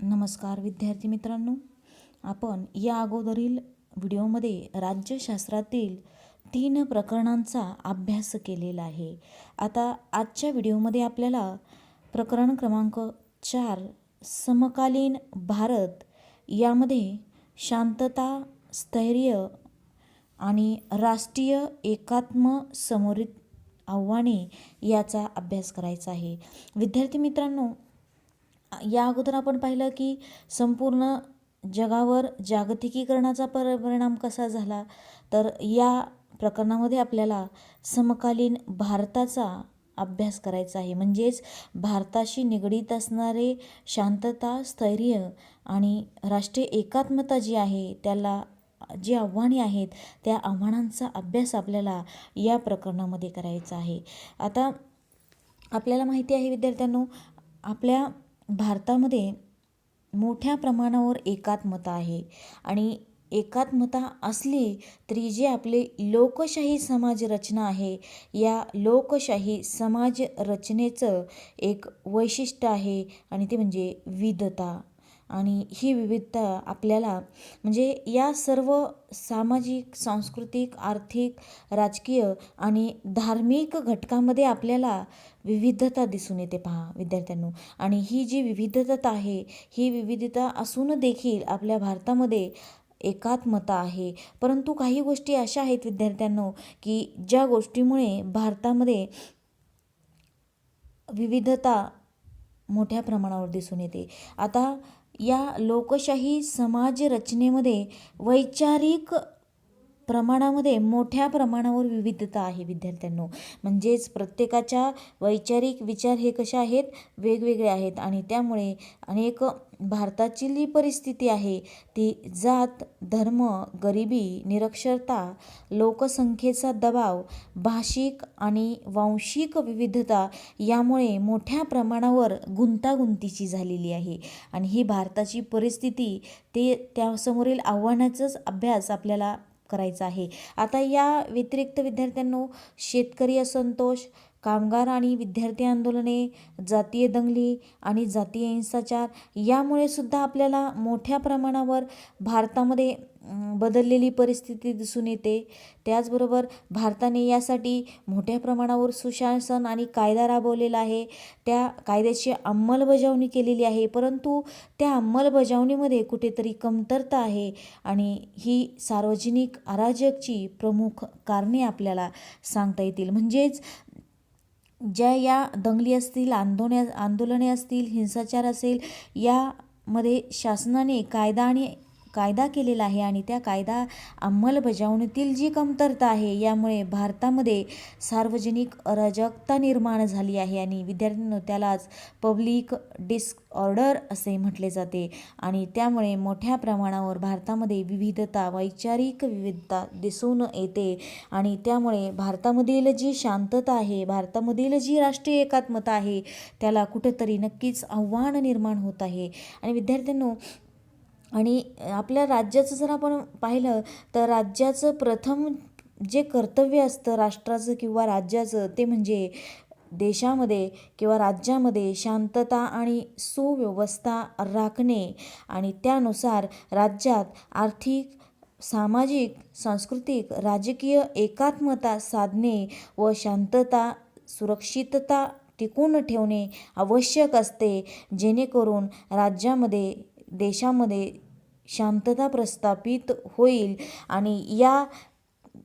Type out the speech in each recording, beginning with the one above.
नमस्कार विद्यार्थी मित्रांनो, आपण या अगोदरील व्हिडिओमध्ये राज्यशास्त्रातील 3 प्रकरणांचा अभ्यास केलेला आहे. आता आजच्या व्हिडिओमध्ये आपल्याला प्रकरण क्रमांक 4 समकालीन भारत यामध्ये शांतता, स्थैर्य आणि राष्ट्रीय एकात्म समोरित आव्हाने याचा अभ्यास करायचा आहे. विद्यार्थी मित्रांनो, या अगोदर आपण पाहिलं की संपूर्ण जगावर जागतिकीकरणाचा परिणाम कसा झाला, तर या प्रकरणामध्ये आपल्याला समकालीन भारताचा अभ्यास करायचा आहे. म्हणजेच भारताशी निगडीत असणारे शांतता, स्थैर्य आणि राष्ट्रीय एकात्मता जी आहे, त्याला जी आव्हाने आहेत त्या आव्हानांचा अभ्यास आपल्याला या प्रकरणामध्ये करायचा आहे. आता आपल्याला माहिती आहे विद्यार्थ्यांनो, आपल्या भारतामध्ये मोठ्या प्रमाणावर एकात्मता आहे आणि एकात्मता असली तरी जे आपले लोकशाही समाज रचना आहे, या लोकशाही समाज रचनेचं एक वैशिष्ट्य आहे आणि ते म्हणजे विविधता. आणि ही विविधता आपल्याला म्हणजे या सर्व सामाजिक, सांस्कृतिक, आर्थिक, राजकीय आणि धार्मिक घटकामध्ये आपल्याला विविधता दिसून येते. पहा विद्यार्थ्यांनो, आणि ही जी विविधता आहे, ही विविधता असून देखील आपल्या भारतामध्ये एकात्मता आहे. परंतु काही गोष्टी अशा आहेत विद्यार्थ्यांनो, की ज्या गोष्टीमुळे भारतामध्ये विविधता मोठ्या प्रमाणावर दिसून येते. आता या लोकशाही समाज रचनेमध्ये वैचारिक प्रमाणामध्ये मोठ्या प्रमाणावर विविधता आहे विद्यार्थ्यांनो. म्हणजेच प्रत्येकाच्या वैचारिक विचार हे कसे आहेत, वेगवेगळे आहेत आणि त्यामुळे अनेक भारताची जी परिस्थिती आहे ती जात, धर्म, गरिबी, निरक्षरता, लोकसंख्येचा दबाव, भाषिक आणि वांशिक विविधता यामुळे मोठ्या प्रमाणावर गुंतागुंतीची झालेली आहे. आणि ही भारताची परिस्थिती ते त्यासमोरील आव्हानाचाच अभ्यास आपल्याला करायचा आहे. आता या व्यतिरिक्त विद्यार्थ्यांनो, शेतकरी असंतोष, कामगार आणि विद्यार्थी आंदोलने, जातीय दंगली आणि जातीय हिंसाचार यामुळे सुद्धा आपल्याला मोठ्या प्रमाणावर भारतामध्ये बदललेली परिस्थिती दिसून येते. त्याचबरोबर भारताने यासाठी मोठ्या प्रमाणावर सुशासन आणि कायदा राबवलेला आहे. त्या कायद्याची अंमलबजावणी केलेली आहे, परंतु त्या अंमलबजावणीमध्ये कुठेतरी कमतरता आहे आणि ही सार्वजनिक अराजकची प्रमुख कारणे आपल्याला सांगता येतील. म्हणजेच ज्या या दंगली असतील, आंदोलने असतील, हिंसाचार असेल, यामध्ये शासनाने कायदा केलेला आहे आणि त्या कायदा अंमलबजावणीतील जी कमतरता आहे, यामुळे भारतामध्ये सार्वजनिक अराजकता निर्माण झाली आहे आणि विद्यार्थ्यांनो त्यालाच पब्लिक डिसऑर्डर असे म्हटले जाते. आणि त्यामुळे मोठ्या प्रमाणावर भारतामध्ये विविधता, वैचारिक विविधता दिसून येते आणि त्यामुळे भारतामधील जी शांतता आहे, भारतामधील जी राष्ट्रीय एकात्मता आहे, त्याला कुठंतरी नक्कीच आव्हान निर्माण होत आहे. आणि विद्यार्थ्यांनो, आणि आपल्या राज्याचं जर आपण पाहिलं तर राज्याचं प्रथम जे कर्तव्य असतं राष्ट्राचं किंवा राज्याचं, ते म्हणजे देशामध्ये किंवा राज्यामध्ये शांतता आणि सुव्यवस्था राखणे आणि त्यानुसार राज्यात आर्थिक, सामाजिक, सांस्कृतिक, राजकीय एकात्मता साधणे व शांतता, सुरक्षितता टिकवून ठेवणे आवश्यक असते, जेणेकरून राज्यामध्ये, देशामध्ये शांतता प्रस्थापित होईल. आणि या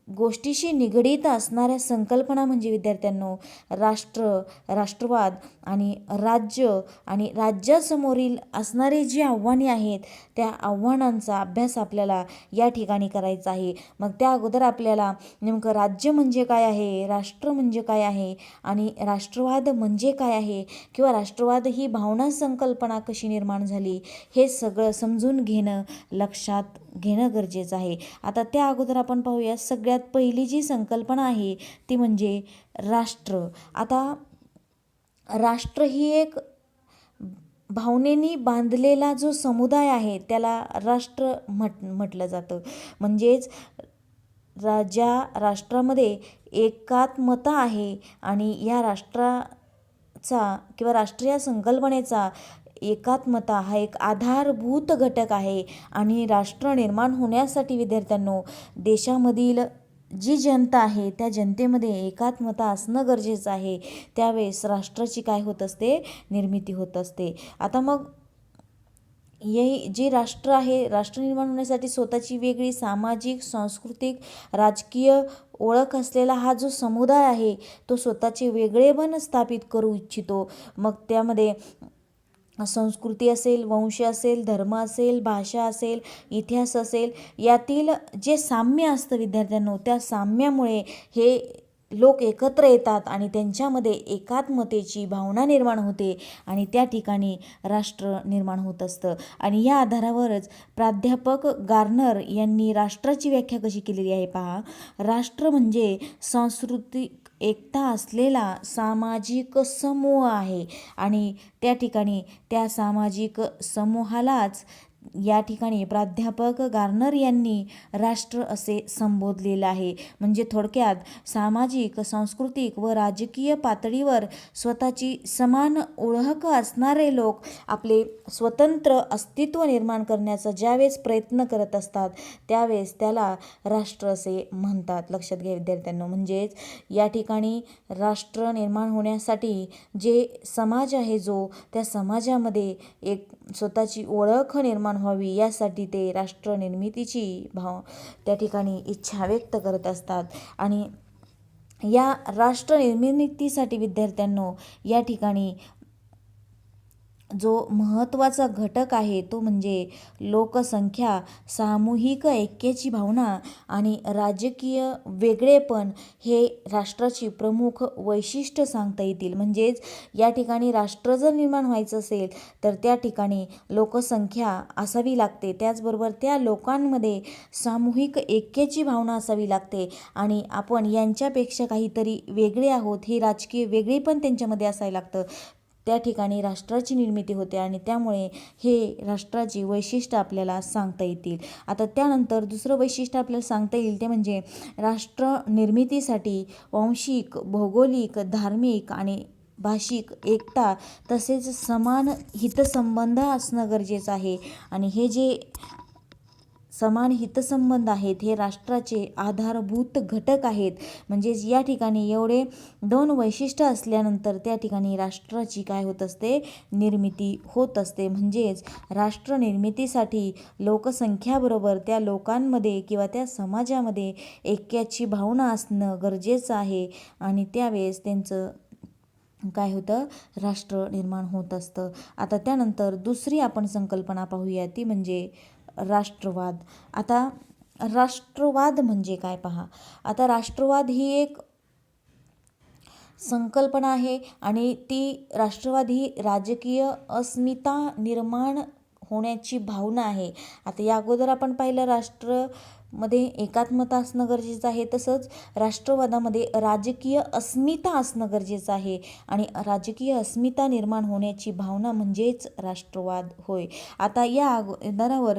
गोष्टीशी निगडीत असणाऱ्या संकल्पना म्हणजे विद्यार्थ्यांनो राष्ट्र, राष्ट्रवाद आणि राज्य आणि राज्यासमोरील असणारी जी आव्हाने आहेत, त्या आव्हानांचा अभ्यास आपल्याला या ठिकाणी करायचा आहे. मग त्या अगोदर आपल्याला नेमकं राज्य म्हणजे काय आहे, राष्ट्र म्हणजे काय आहे आणि राष्ट्रवाद म्हणजे काय आहे किंवा राष्ट्रवाद ही भावना, संकल्पना कशी निर्माण झाली, हे सगळं समजून घेणं, लक्षात घेणं गरजेचं आहे. आता त्या अगोदर आपण पाहूया, सगळ्यात पहिली जी संकल्पना आहे ती म्हणजे राष्ट्र. आता राष्ट्र ही एक भावनेनी बांधलेला जो समुदाय आहे त्याला राष्ट्र म्हटलं जातं. म्हणजेच ज्या राष्ट्रामध्ये एकात्मता आहे आणि या राष्ट्राचा किंवा राष्ट्रीय संकल्पनेचा एकात्मता हा एक आधारभूत घटक आहे आणि राष्ट्र निर्माण होण्यासाठी विद्यार्थ्यांनो देशामधील जी जनता आहे त्या जनतेमध्ये एकात्मता असणं गरजेचं आहे. त्यावेळेस राष्ट्राची काय होत असते, निर्मिती होत असते. आता मग हे जे राष्ट्र आहे, राष्ट्र निर्माण होण्यासाठी स्वतःची वेगळी सामाजिक, सांस्कृतिक, राजकीय ओळख असलेला हा जो समुदाय आहे तो स्वतःचे वेगळेपण स्थापित करू इच्छितो. मग त्यामध्ये संस्कृती असेल, वंश असेल, धर्म असेल, भाषा असेल, इतिहास असेल, यातील जे साम्य असतं विद्यार्थ्यांनो, त्या साम्यामुळे हे लोक एकत्र येतात आणि त्यांच्यामध्ये एकात्मतेची भावना निर्माण होते आणि त्या ठिकाणी राष्ट्र निर्माण होत असतं. आणि या आधारावरच प्राध्यापक गार्नर यांनी राष्ट्राची व्याख्या कशी केलेली आहे पहा. राष्ट्र म्हणजे सांस्कृतिक एकता असलेला सामाजिक समूह आहे आणि त्या ठिकाणी त्या सामाजिक समूहालाच या ठिकाणी प्राध्यापक गार्नर यांनी राष्ट्र असे संबोधलेलं आहे. म्हणजे थोडक्यात सामाजिक, सांस्कृतिक व राजकीय पातळीवर स्वतःची समान ओळख असणारे लोक आपले स्वतंत्र अस्तित्व निर्माण करण्याचा ज्यावेळेस प्रयत्न करत असतात त्यावेळेस त्याला राष्ट्र असे म्हणतात. लक्षात घ्या विद्यार्थ्यांनो. म्हणजेच या ठिकाणी राष्ट्र निर्माण होण्यासाठी जे समाज आहे जो त्या समाजामध्ये एक स्वतःची ओळख निर्माण व्हावी यासाठी ते राष्ट्र निर्मितीची त्या ठिकाणी इच्छा व्यक्त करत असतात. आणि या राष्ट्र निर्मितीसाठी विद्यार्थ्यांनो या ठिकाणी जो महत्त्वाचा घटक आहे तो म्हणजे लोकसंख्या, सामूहिक ऐक्याची भावना आणि राजकीय वेगळेपण हे राष्ट्राची प्रमुख वैशिष्ट्य सांगता येतील. म्हणजेच या ठिकाणी राष्ट्र जर निर्माण व्हायचं असेल तर त्या ठिकाणी लोकसंख्या असावी लागते, त्याचबरोबर त्या लोकांमध्ये सामूहिक ऐक्याची भावना असावी लागते आणि आपण यांच्यापेक्षा काहीतरी वेगळे आहोत हे राजकीय वेगळेपण त्यांच्यामध्ये असायला लागतं. त्या ठिकाणी राष्ट्राची निर्मिती होते आणि त्यामुळे हे राष्ट्राची वैशिष्ट्य आपल्याला सांगता येतील. आता त्यानंतर दुसरं वैशिष्ट्य आपल्याला सांगता येईल ते म्हणजे राष्ट्र निर्मितीसाठी वांशिक, भौगोलिक, धार्मिक आणि भाषिक एकता तसेच समान हितसंबंध असणं गरजेचं आहे. आणि हे जे समान हितसंबंध आहेत हे राष्ट्राचे आधारभूत घटक आहेत. म्हणजेच या ठिकाणी एवढे दोन वैशिष्ट्य असल्यानंतर त्या ठिकाणी राष्ट्राची काय होत असते, निर्मिती होत असते. म्हणजेच राष्ट्र निर्मितीसाठी लोकसंख्याबरोबर त्या लोकांमध्ये किंवा त्या समाजामध्ये ऐक्याची भावना असणं गरजेचं आहे आणि त्यावेळेस त्यांचं काय होतं, राष्ट्र निर्माण होत असतं. आता त्यानंतर दुसरी आपण संकल्पना पाहूया ती म्हणजे राष्ट्रवाद. आता राष्ट्रवाद म्हणजे काय पहा. आता राष्ट्रवाद ही एक संकल्पना आहे आणि ती राष्ट्रवाद ही राजकीय अस्मिता निर्माण होण्याची भावना आहे. आता या अगोदर आपण पाहिलं राष्ट्रमध्ये एकात्मता असणं गरजेचं आहे, तसंच राष्ट्रवादामध्ये राजकीय अस्मिता असणं गरजेचं आहे आणि राजकीय अस्मिता निर्माण होण्याची भावना म्हणजेच राष्ट्रवाद होय. आता या आधारावर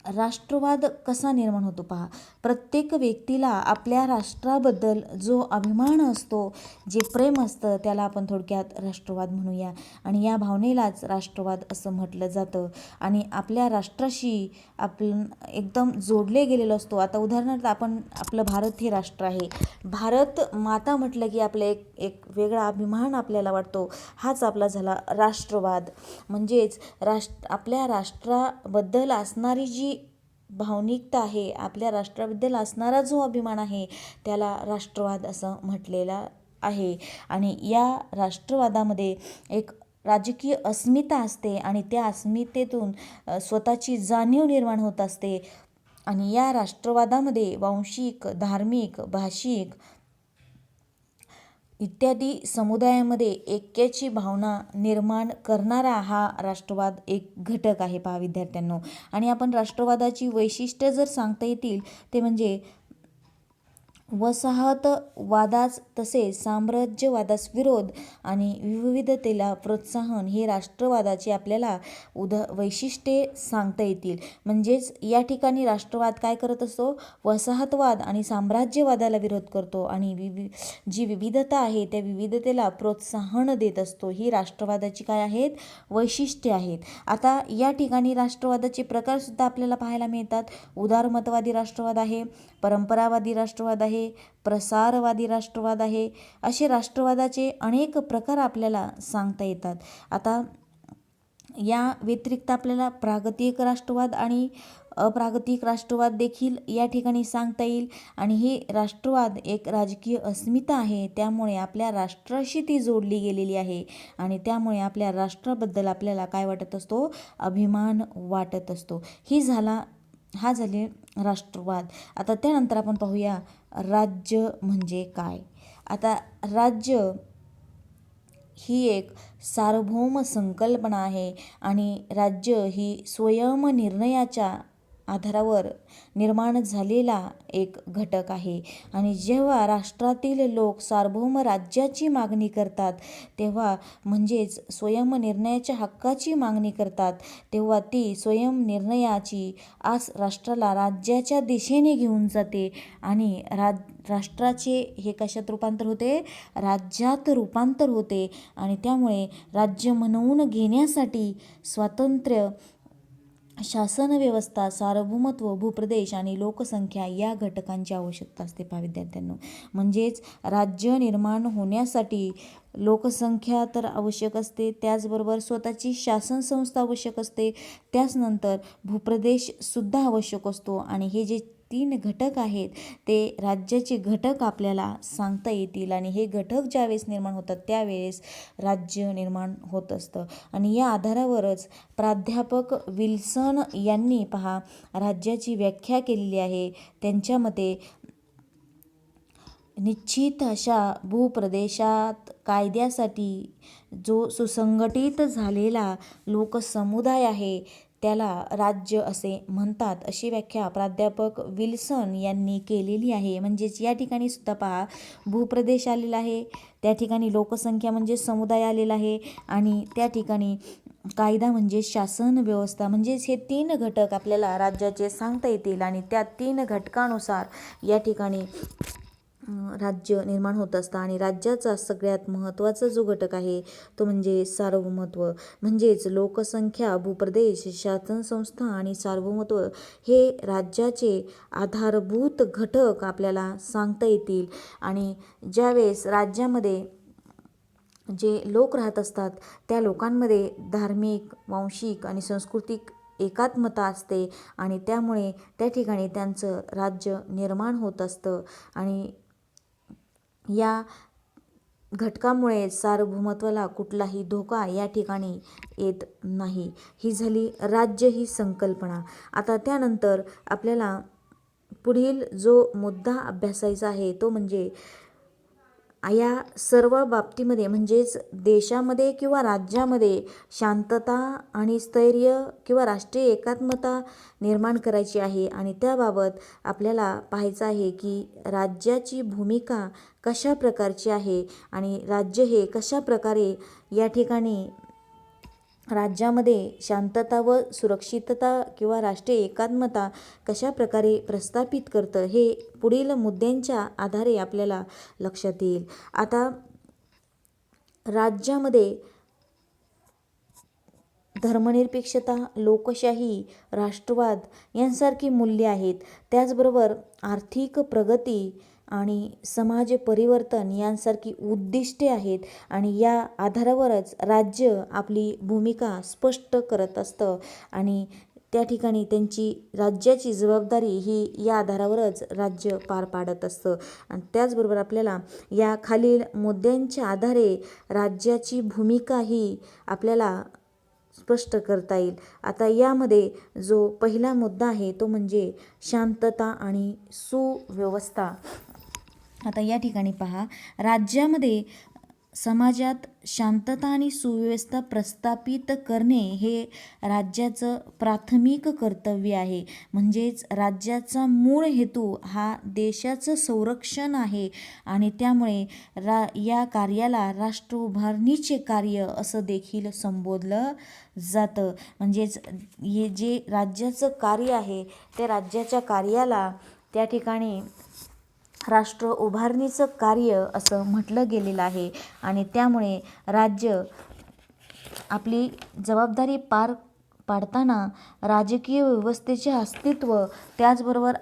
राष्ट्रवाद कसा निर्माण होतो पहा. प्रत्येक व्यक्तीला आपल्या राष्ट्राबद्दल जो अभिमान असतो, जे प्रेम असतं त्याला आपण थोडक्यात राष्ट्रवाद म्हणूया आणि या भावनेलाच राष्ट्रवाद असं म्हटलं जातं आणि आपल्या राष्ट्राशी आपण एकदम जोडले गेलेलो असतो. आता उदाहरणार्थ आपलं भारत हे राष्ट्र आहे. भारत माता म्हटलं की आपलं एक वेगळा अभिमान आपल्याला वाटतो. हाच आपला झाला राष्ट्रवाद. म्हणजेच आपल्या राष्ट्राबद्दल असणारी जी भावनिकता आहे, आपल्या राष्ट्राबद्दल असणारा जो अभिमान आहे त्याला राष्ट्रवाद असं म्हटलेलं आहे. आणि या राष्ट्रवादामध्ये एक राजकीय अस्मिता असते आणि त्या अस्मितेतून स्वतःची जाणीव निर्माण होत असते आणि या राष्ट्रवादामध्ये वांशिक, धार्मिक, भाषिक इत्यादी समुदायामध्ये ऐक्याची भावना निर्माण करणारा हा राष्ट्रवाद एक घटक आहे पहा विद्यार्थ्यांनो. आणि आपण राष्ट्रवादाची वैशिष्ट्य जर सांगता येतील ते म्हणजे वसाहतवादास तसेच साम्राज्यवादास विरोध आणि विविधतेला प्रोत्साहन हे राष्ट्रवादाची आपल्याला वैशिष्ट्ये सांगता येतील. म्हणजेच या ठिकाणी राष्ट्रवाद काय करत असतो, वसाहतवाद आणि साम्राज्यवादाला विरोध करतो आणि जी विविधता आहे त्या विविधतेला प्रोत्साहन देत असतो. ही राष्ट्रवादाची काय आहेत, वैशिष्ट्ये आहेत. आता या ठिकाणी राष्ट्रवादाचे प्रकारसुद्धा आपल्याला पाहायला मिळतात. उदारमतवादी राष्ट्रवाद आहे, परंपरावादी राष्ट्रवाद आहे, प्रसारवादी राष्ट्रवाद आहे. असे राष्ट्रवादाचे अनेक प्रकार आपल्याला सांगता येतात. आता या व्यतिरिक्त आपल्याला प्रागतिक राष्ट्रवाद आणि अप्रागतिक राष्ट्रवाद देखील या ठिकाणी सांगता येईल. आणि हे राष्ट्रवाद एक राजकीय अस्मिता आहे, त्यामुळे आपल्या राष्ट्राशी ती जोडली गेलेली आहे आणि त्यामुळे आपल्या राष्ट्राबद्दल आपल्याला काय वाटत असतो, अभिमान वाटत असतो. हा झाले राष्ट्रवाद. आता त्यानंतर आपण पाहूया राज्य म्हणजे काय. आता राज्य ही एक सार्वभौम संकल्पना आहे आणि राज्य ही स्वयंनिर्णयाच्या आधारावर निर्माण झालेला एक घटक आहे. आणि जेव्हा राष्ट्रातील लोक सार्वभौम राज्याची मागणी करतात तेव्हा, म्हणजेच स्वयंनिर्णयाच्या हक्काची मागणी करतात तेव्हा ती स्वयंनिर्णयाची आस राष्ट्राला राज्याच्या दिशेने घेऊन जाते आणि राष्ट्राचे हे कशात रूपांतर होते, राज्यात रूपांतर होते. आणि त्यामुळे राज्य म्हणवून घेण्यासाठी स्वातंत्र्य, शासनव्यवस्था, सार्वभौमत्व, भूप्रदेश आणि लोकसंख्या या घटकांची आवश्यकता असते. पहा विद्यार्थ्यांनो, म्हणजेच राज्य निर्माण होण्यासाठी लोकसंख्या तर आवश्यक असते, त्याचबरोबर स्वतःची शासन संस्था आवश्यक असते, त्याचनंतर भूप्रदेश सुद्धा आवश्यक असतो. आणि हे जे 3 घटक आहेत ते राज्याचे घटक आपल्याला सांगता येतील. आणि हे घटक ज्यावेळेस निर्माण होतात त्यावेळेस राज्य निर्माण होत असतं. आणि या आधारावरच प्राध्यापक विल्सन यांनी पहा राज्याची व्याख्या केलेली आहे. त्यांच्या मते निश्चित अशा भूप्रदेशात कायद्यासाठी जो सुसंघटित झालेला लोकसमुदाय आहे त्याला राज्य असे म्हणतात, अशी व्याख्या प्राध्यापक विल्सन यांनी केलेली आहे. म्हणजेच या ठिकाणी सुद्धा पहा भूप्रदेश आलेला आहे, त्या ठिकाणी लोकसंख्या म्हणजे समुदाय आलेला आहे आणि त्या ठिकाणी कायदा म्हणजे शासन व्यवस्था. म्हणजेच हे 3 घटक आपल्याला राज्याचे सांगता येतील आणि त्या 3 घटकानुसार या ठिकाणी राज्य निर्माण होत असतं. आणि राज्याचा सगळ्यात महत्त्वाचा जो घटक आहे तो म्हणजे सार्वभौमत्व. म्हणजेच लोकसंख्या, भूप्रदेश, शासनसंस्था आणि सार्वभौमत्व हे राज्याचे आधारभूत घटक आपल्याला सांगता येतील. आणि ज्यावेळेस राज्यामध्ये जे लोक राहत असतात त्या लोकांमध्ये धार्मिक, वांशिक आणि सांस्कृतिक एकात्मता असते आणि त्यामुळे त्या ठिकाणी त्यांचं राज्य निर्माण होत असतं. आणि या घटकामुळे सार्वभौमत्वाला कुठलाही धोका या ठिकाणी येत नाही. ही झाली राज्य ही संकल्पना. आता त्यानंतर आपल्याला पुढील जो मुद्दा अभ्यासायचा आहे तो म्हणजे या सर्व बाबतीमध्ये, म्हणजेच देशामध्ये किंवा राज्यामध्ये शांतता आणि स्थैर्य किंवा राष्ट्रीय एकात्मता निर्माण करायची आहे. आणि त्याबाबत आपल्याला पाहायचं आहे की राज्याची भूमिका कशा प्रकारची आहे आणि राज्य हे कशा प्रकारे या ठिकाणी राज्यामध्ये शांतता व सुरक्षितता किंवा राष्ट्रीय एकात्मता कशा प्रकारे प्रस्थापित करतं हे पुढील मुद्द्यांच्या आधारे आपल्याला लक्षात येईल. आता राज्यामध्ये धर्मनिरपेक्षता, लोकशाही, राष्ट्रवाद यांसारखी मूल्ये आहेत. त्याचबरोबर आर्थिक प्रगती आणि समाज परिवर्तन यांसारखी उद्दिष्टे आहेत. आणि या आधारावरच राज्य आपली भूमिका स्पष्ट करत असतं आणि त्या ठिकाणी त्यांची राज्याची जबाबदारी ही या आधारावरच राज्य पार पाडत असतं. आणि त्याचबरोबर आपल्याला या खालील मुद्द्यांच्या आधारे राज्याची भूमिका ही आपल्याला स्पष्ट करता येईल. आता यामध्ये जो पहिला मुद्दा आहे तो म्हणजे शांतता आणि सुव्यवस्था. आता या ठिकाणी पहा राज्यामध्ये समाजात शांतता आणि सुव्यवस्था प्रस्थापित करणे हे राज्याचं प्राथमिक कर्तव्य आहे. म्हणजेच राज्याचा मूळ हेतू हा देशाचं संरक्षण आहे आणि त्यामुळे या कार्याला राष्ट्र उभारणीचे कार्य असं देखील संबोधलं जातं. म्हणजेच हे जे राज्याचं कार्य आहे ते राज्याच्या कार्याला त्या ठिकाणी राष्ट्र उभारणीचं कार्य असं म्हटलं गेलेलं आहे आणि त्यामुळे राज्य आपली जबाबदारी पार पाडताना राजकीय व्यवस्थेचे अस्तित्व, त्याचबरोबर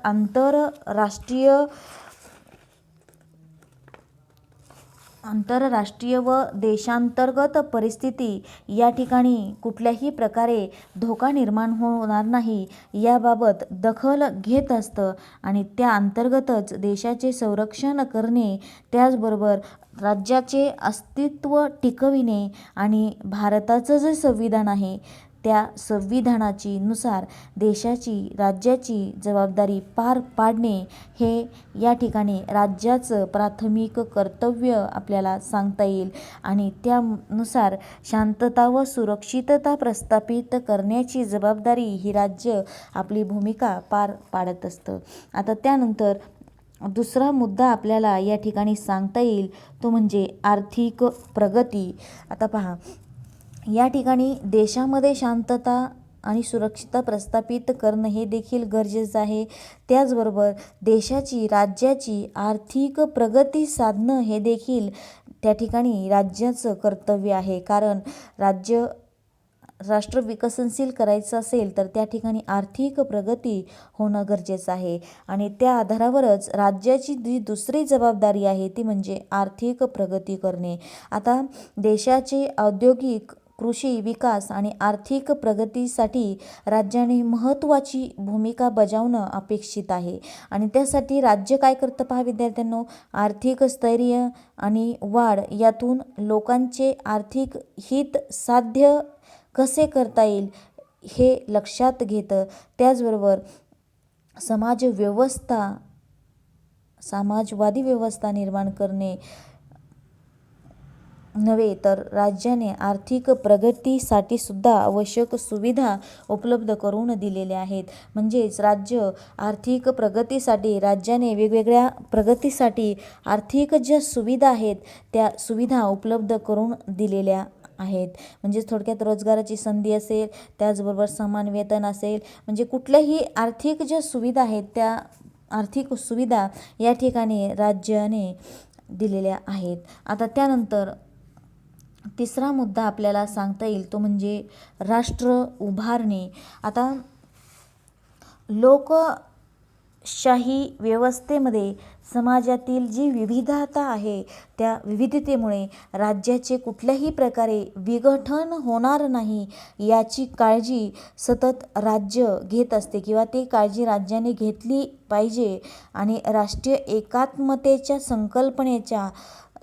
आंतरराष्ट्रीय व देशांतर्गत परिस्थिती या ठिकाणी कुठल्याही प्रकारे धोका निर्माण होणार नाही याबाबत दखल घेत असतं आणि त्या अंतर्गतच देशाचे संरक्षण करणे, त्याचबरोबर राज्याचे अस्तित्व टिकविणे आणि भारताचं जे संविधान आहे त्या संविधानाची नुसार देशाची राज्याची जबाबदारी पार पाडणे हे या ठिकाणी राज्याचं प्राथमिक कर्तव्य आपल्याला सांगता येईल आणि त्यानुसार शांतता व सुरक्षितता प्रस्थापित करण्याची जबाबदारी ही राज्य आपली भूमिका पार पाडत असतं. आता त्यानंतर दुसरा मुद्दा आपल्याला या ठिकाणी सांगता येईल तो म्हणजे आर्थिक प्रगती. आता पहा, या ठिकाणी देशामध्ये शांतता आणि सुरक्षितता प्रस्थापित करणं हे देखील गरजेचं आहे. त्याचबरोबर देशाची राज्याची आर्थिक प्रगती साधणं हे देखील त्या ठिकाणी राज्याचं कर्तव्य आहे. कारण राष्ट्र विकसनशील करायचं असेल तर त्या ठिकाणी आर्थिक प्रगती होणं गरजेचं आहे आणि त्या आधारावरच राज्याची जी दुसरी जबाबदारी आहे ती म्हणजे आर्थिक प्रगती करणे. आता देशाचे औद्योगिक, कृषी विकास आणि आर्थिक प्रगतीसाठी राज्याने महत्त्वाची भूमिका बजावणं अपेक्षित आहे आणि त्यासाठी राज्य काय करतं पहा विद्यार्थ्यांनो, आर्थिक स्थैर्य आणि वाढ यातून लोकांचे आर्थिक हित साध्य कसे करता येईल हे लक्षात घेतं. त्याचबरोबर समाजवादी व्यवस्था निर्माण करणे नव्हे तर राज्याने आर्थिक प्रगतीसाठी सुद्धा आवश्यक सुविधा उपलब्ध करून दिलेल्या आहेत. म्हणजेच राज्य आर्थिक प्रगतीसाठी राज्याने वेगवेगळ्या प्रगतीसाठी आर्थिक ज्या सुविधा आहेत त्या सुविधा उपलब्ध करून दिलेल्या आहेत. म्हणजेच थोडक्यात रोजगाराची संधी असेल, त्याचबरोबर समान वेतन असेल, म्हणजे कुठल्याही आर्थिक ज्या सुविधा आहेत त्या आर्थिक सुविधा या ठिकाणी राज्याने दिलेल्या आहेत. आता त्यानंतर तिसरा मुद्दा आपल्याला सांगता येईल तो म्हणजे राष्ट्र उभारणे. आता लोकशाही व्यवस्थेमध्ये समाजातील जी विविधता आहे त्या विविधतेमुळे राज्याचे कुठल्याही प्रकारे विघटन होणार नाही याची काळजी सतत राज्य घेत असते किंवा ती काळजी राज्याने घेतली पाहिजे आणि राष्ट्रीय एकात्मतेच्या संकल्पनेच्या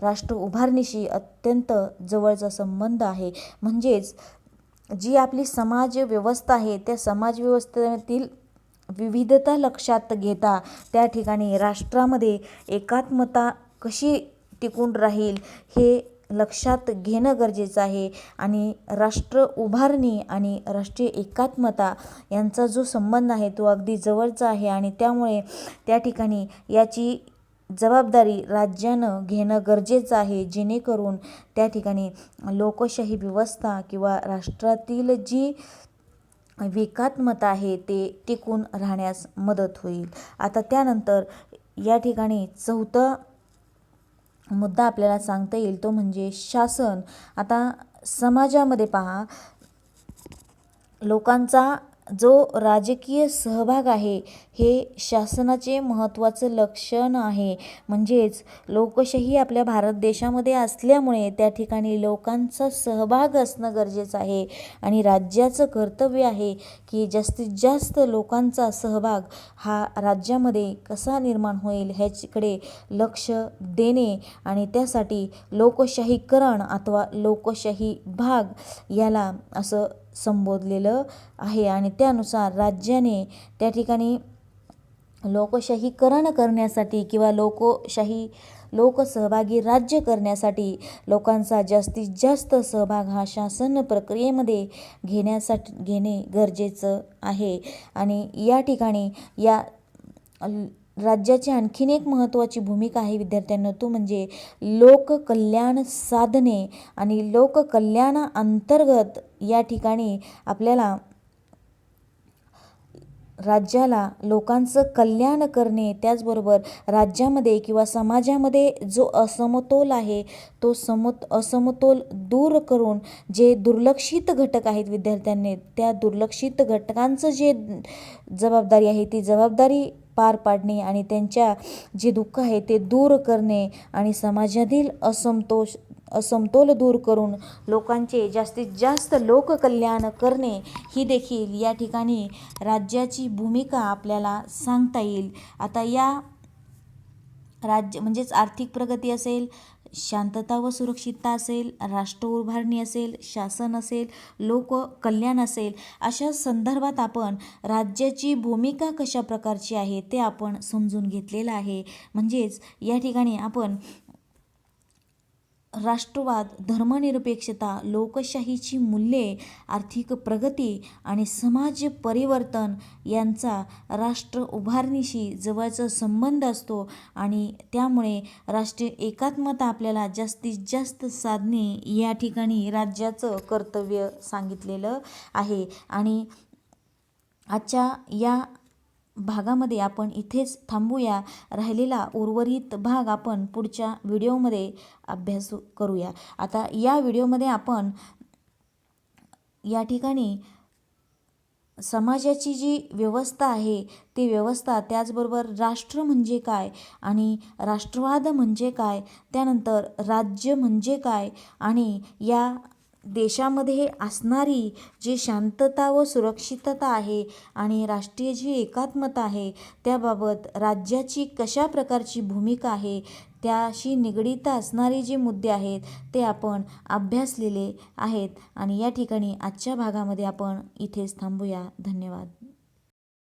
राष्ट्र उभारणीशी अत्यंत जवळचा संबंध आहे. म्हणजेच जी आपली समाज व्यवस्था आहे त्या समाज व्यवस्थेतील विविधता लक्षात घेता त्या ठिकाणी राष्ट्रामध्ये एकात्मता कशी टिकून राहील हे लक्षात घेणं गरजेचं आहे आणि राष्ट्र उभारणी आणि राष्ट्रीय एकात्मता यांचा जो संबंध आहे तो अगदी जवळचा आहे आणि त्यामुळे त्या ठिकाणी याची जबाबदारी राज्यानं घेणं गरजेचं आहे जेणेकरून त्या ठिकाणी लोकशाही व्यवस्था किंवा राष्ट्रातील जी एकात्मता आहे ते टिकून राहण्यास मदत होईल. आता त्यानंतर या ठिकाणी चौथा मुद्दा आपल्याला सांगता येईल तो म्हणजे शासन. आता समाजामध्ये पहा, लोकांचा जो राजकीय सहभाग आहे हे शासनाचे महत्त्वाचं लक्षण आहे. म्हणजेच लोकशाही आपल्या भारत देशामध्ये असल्यामुळे त्या ठिकाणी लोकांचा सहभाग असणं गरजेचं आहे आणि राज्याचं कर्तव्य आहे की जास्तीत जास्त लोकांचा सहभाग हा राज्यामध्ये कसा निर्माण होईल ह्याकडे लक्ष देणे आणि त्यासाठी लोकशाहीकरण अथवा लोकशाही भाग याला असं संबोधलेलं आहे आणि त्यानुसार राज्याने त्या ठिकाणी लोकशाहीकरण करण्यासाठी किंवा लोकशाही लोकसहभागी राज्य करण्यासाठी लोकांचा जास्तीत जास्त सहभाग हा शासन प्रक्रियेमध्ये घेणे गरजेचं आहे. आणि या ठिकाणी या राज्याची आणखीन एक महत्त्वाची भूमिका आहे विद्यार्थ्यांनो, तो म्हणजे लोककल्याण साधने. आणि लोककल्याणाअंतर्गत या ठिकाणी आपल्याला राज्याला लोकांचं कल्याण करणे, त्याचबरोबर राज्यामध्ये किंवा समाजामध्ये जो असमतोल आहे तो असमतोल दूर करून जे दुर्लक्षित घटक आहेत विद्यार्थ्यांनी, त्या दुर्लक्षित घटकांचं जे जबाबदारी आहे ती जबाबदारी पार पाडणे आणि त्यांच्या जे दुःख आहे ते दूर करणे आणि समाजातील असमतोल दूर करून लोकांचे जास्तीत जास्त लोककल्याण करणे ही देखील या ठिकाणी राज्याची भूमिका आपल्याला सांगता येईल. आता या राज्य म्हणजेच आर्थिक प्रगती असेल, शांतता व सुरक्षितता असेल, राष्ट्र उभारणी असेल, शासन असेल, लोककल्याण असेल, अशा संदर्भात आपण राज्याची भूमिका कशा प्रकारची आहे ते आपण समजून घेतलेलं आहे. म्हणजेच या ठिकाणी आपण राष्ट्रवाद, धर्मनिरपेक्षता, लोकशाहीची मूल्ये, आर्थिक प्रगती आणि समाज परिवर्तन यांचा राष्ट्र उभारणीशी जवळचा संबंध असतो आणि त्यामुळे राष्ट्रीय एकात्मता आपल्याला जास्तीत जास्त साधणे या ठिकाणी राज्याचं कर्तव्य सांगितलेलं आहे. आणि आजच्या या भागामध्ये आपण इथेच थांबूया. राहिलेला उर्वरित भाग आपण पुढच्या व्हिडिओमध्ये अभ्यास करूया. आता या व्हिडिओमध्ये आपण या ठिकाणी समाजाची जी व्यवस्था आहे ती व्यवस्था, त्याचबरोबर राष्ट्र म्हणजे काय आणि राष्ट्रवाद म्हणजे काय, त्यानंतर राज्य म्हणजे काय आणि या देशामध्ये असणारी जी शांतता व सुरक्षितता आहे आणि राष्ट्रीय जी एकात्मता आहे त्याबाबत राज्याची कशा प्रकारची भूमिका आहे, त्याशी निगडीत असणारे जे मुद्दे आहेत ते आपण अभ्यासलेले आहेत. आणि या ठिकाणी आजच्या भागामध्ये आपण इथेच थांबूया. धन्यवाद.